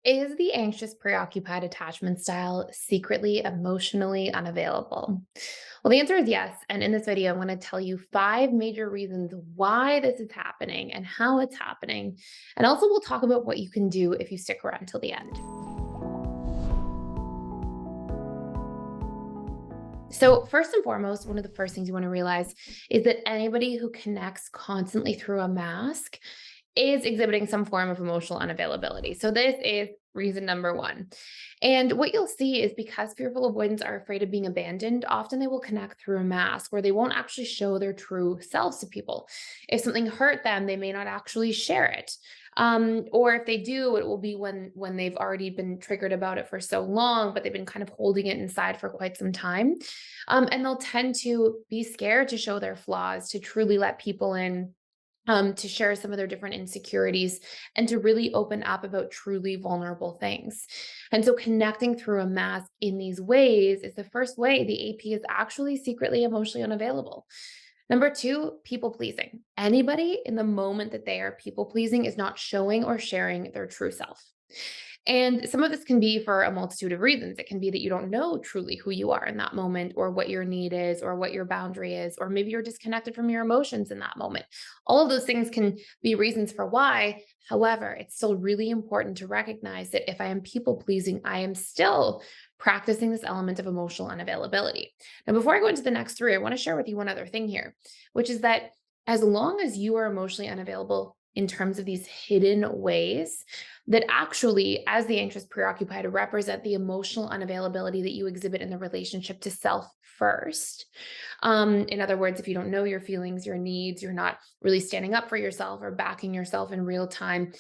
Is the anxious, preoccupied attachment style secretly emotionally unavailable? Well, the answer is yes. And in this video, I'm going to tell you 5 major reasons why this is happening and how it's happening. And also, we'll talk about what you can do if you stick around till the end. So, first and foremost, one of the first things you want to realize is that anybody who connects constantly through a mask is exhibiting some form of emotional unavailability. So, this is reason number one. And what you'll see is because fearful avoidants are afraid of being abandoned, often they will connect through a mask where they won't actually show their true selves to people. If something hurt them, they may not actually share it. Or if they do, it will be when they've already been triggered about it for so long, but they've been kind of holding it inside for quite some time. And they'll tend to be scared to show their flaws, to truly let people in, to share some of their different insecurities, and to really open up about truly vulnerable things. And so, connecting through a mask in these ways is the first way the AP is actually secretly emotionally unavailable. Number two, people pleasing. Anybody in the moment that they are people pleasing is not showing or sharing their true self. And some of this can be for a multitude of reasons. It can be that you don't know truly who you are in that moment, or what your need is, or what your boundary is, or maybe you're disconnected from your emotions in that moment. All of those things can be reasons for why. However, it's still really important to recognize that if I am people pleasing, I am still practicing this element of emotional unavailability. Now, before I go into the next three, I want to share with you one other thing here, which is that as long as you are emotionally unavailable in terms of these hidden ways, that actually, as the anxious preoccupied, represent the emotional unavailability that you exhibit in the relationship to self first. In other words, if you don't know your feelings, your needs, you're not really standing up for yourself or backing yourself in real time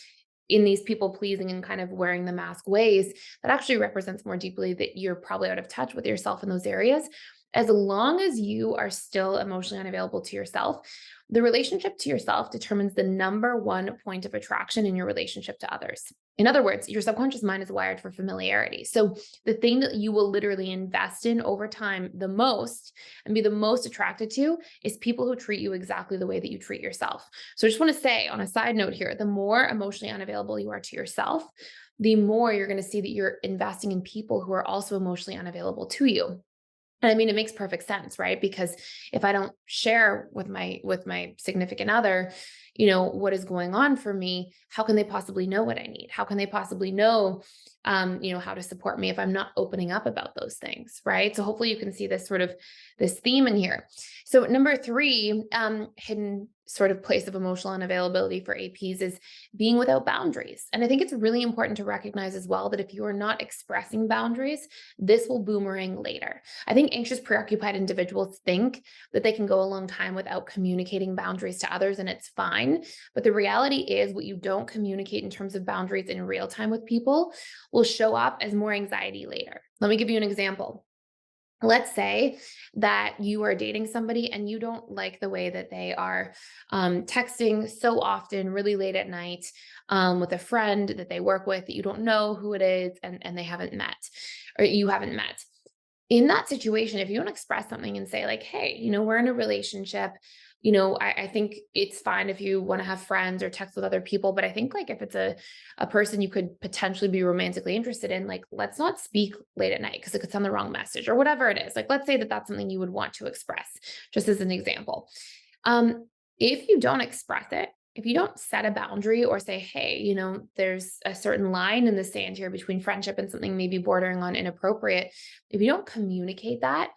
in these people pleasing and kind of wearing the mask ways, that actually represents more deeply that you're probably out of touch with yourself in those areas. As long as you are still emotionally unavailable to yourself, the relationship to yourself determines the number one point of attraction in your relationship to others. In other words, your subconscious mind is wired for familiarity. So the thing that you will literally invest in over time the most and be the most attracted to is people who treat you exactly the way that you treat yourself. So I just want to say on a side note here, the more emotionally unavailable you are to yourself, the more you're going to see that you're investing in people who are also emotionally unavailable to you. And I mean, it makes perfect sense, right? Because if I don't share with my significant other, what is going on for me, how can they possibly know what I need? How can they possibly know, how to support me if I'm not opening up about those things, right? So hopefully you can see this theme in here. So number three, hidden sort of place of emotional unavailability for APs is being without boundaries. And I think it's really important to recognize as well that if you are not expressing boundaries, this will boomerang later. I think anxious, preoccupied individuals think that they can go a long time without communicating boundaries to others, and it's fine. But the reality is, what you don't communicate in terms of boundaries in real time with people will show up as more anxiety later. Let me give you an example. Let's say that you are dating somebody and you don't like the way that they are texting so often, really late at night, with a friend that they work with that you don't know who it is, and they haven't met, or you haven't met. In that situation, if you don't express something and say, like, hey, we're in a relationship, I think it's fine if you want to have friends or text with other people. But I think, like, if it's a person you could potentially be romantically interested in, like, let's not speak late at night because it could send the wrong message or whatever it is. Like, let's say that that's something you would want to express, just as an example. If you don't express it, if you don't set a boundary or say, hey, there's a certain line in the sand here between friendship and something maybe bordering on inappropriate, if you don't communicate that,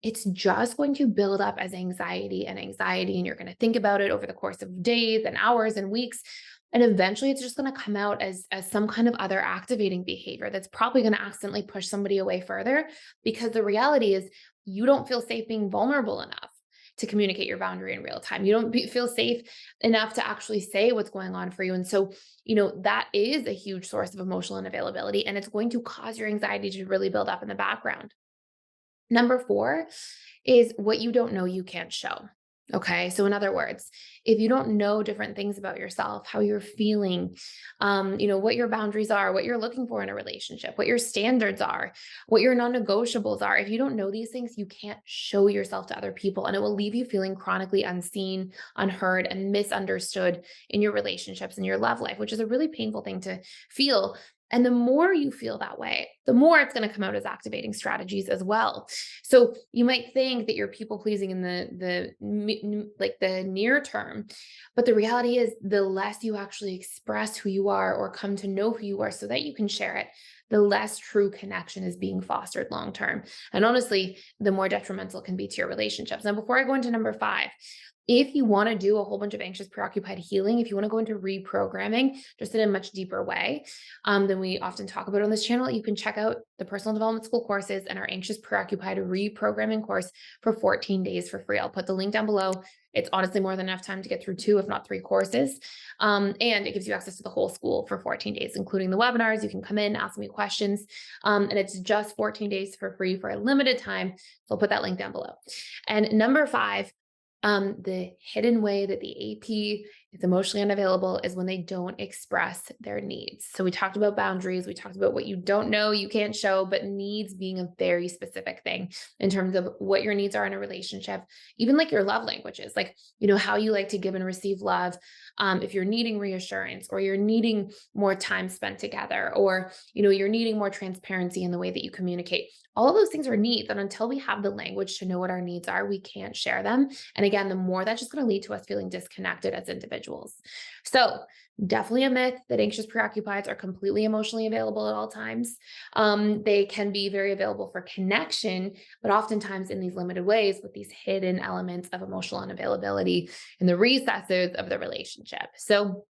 it's just going to build up as anxiety and anxiety. And you're going to think about it over the course of days and hours and weeks. And eventually it's just going to come out as some kind of other activating behavior that's probably going to accidentally push somebody away further, because the reality is you don't feel safe being vulnerable enough to communicate your boundary in real time. You don't feel safe enough to actually say what's going on for you. And so, that is a huge source of emotional unavailability, and it's going to cause your anxiety to really build up in the background. Number four is what you don't know, you can't show. Okay. So in other words, if you don't know different things about yourself, how you're feeling, what your boundaries are, what you're looking for in a relationship, what your standards are, what your non-negotiables are, if you don't know these things, you can't show yourself to other people, and it will leave you feeling chronically unseen, unheard, and misunderstood in your relationships and your love life, which is a really painful thing to feel. And the more you feel that way, the more it's going to come out as activating strategies as well. So you might think that you're people pleasing in like the near term, but the reality is the less you actually express who you are or come to know who you are so that you can share it, the less true connection is being fostered long term. And honestly, the more detrimental it can be to your relationships. Now, before I go into number 5, if you want to do a whole bunch of anxious preoccupied healing, if you want to go into reprogramming just in a much deeper way, than we often talk about on this channel, you can check out the personal development school courses and our anxious preoccupied reprogramming course for 14 days for free. I'll put the link down below. It's honestly more than enough time to get through 2, if not 3 courses. And it gives you access to the whole school for 14 days, including the webinars. You can come in, ask me questions. And it's just 14 days for free for a limited time. So I'll put that link down below. And number 5, the hidden way that the AP is emotionally unavailable is when they don't express their needs. So we talked about boundaries. We talked about what you don't know, you can't show, but needs being a very specific thing in terms of what your needs are in a relationship, even like your love languages, like, how you like to give and receive love. If you're needing reassurance or you're needing more time spent together, or, you're needing more transparency in the way that you communicate, all of those things are needs. And until we have the language to know what our needs are, we can't share them. And again, the more that's just going to lead to us feeling disconnected as individuals. So definitely a myth that anxious preoccupieds are completely emotionally available at all times. They can be very available for connection, but oftentimes in these limited ways with these hidden elements of emotional unavailability in the recesses of the relationship. So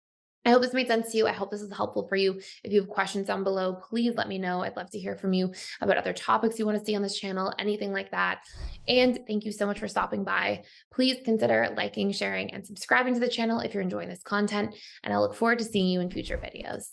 I hope this made sense to you. I hope this is helpful for you. If you have questions down below, please let me know. I'd love to hear from you about other topics you want to see on this channel, anything like that. And thank you so much for stopping by. Please consider liking, sharing, and subscribing to the channel if you're enjoying this content. And I look forward to seeing you in future videos.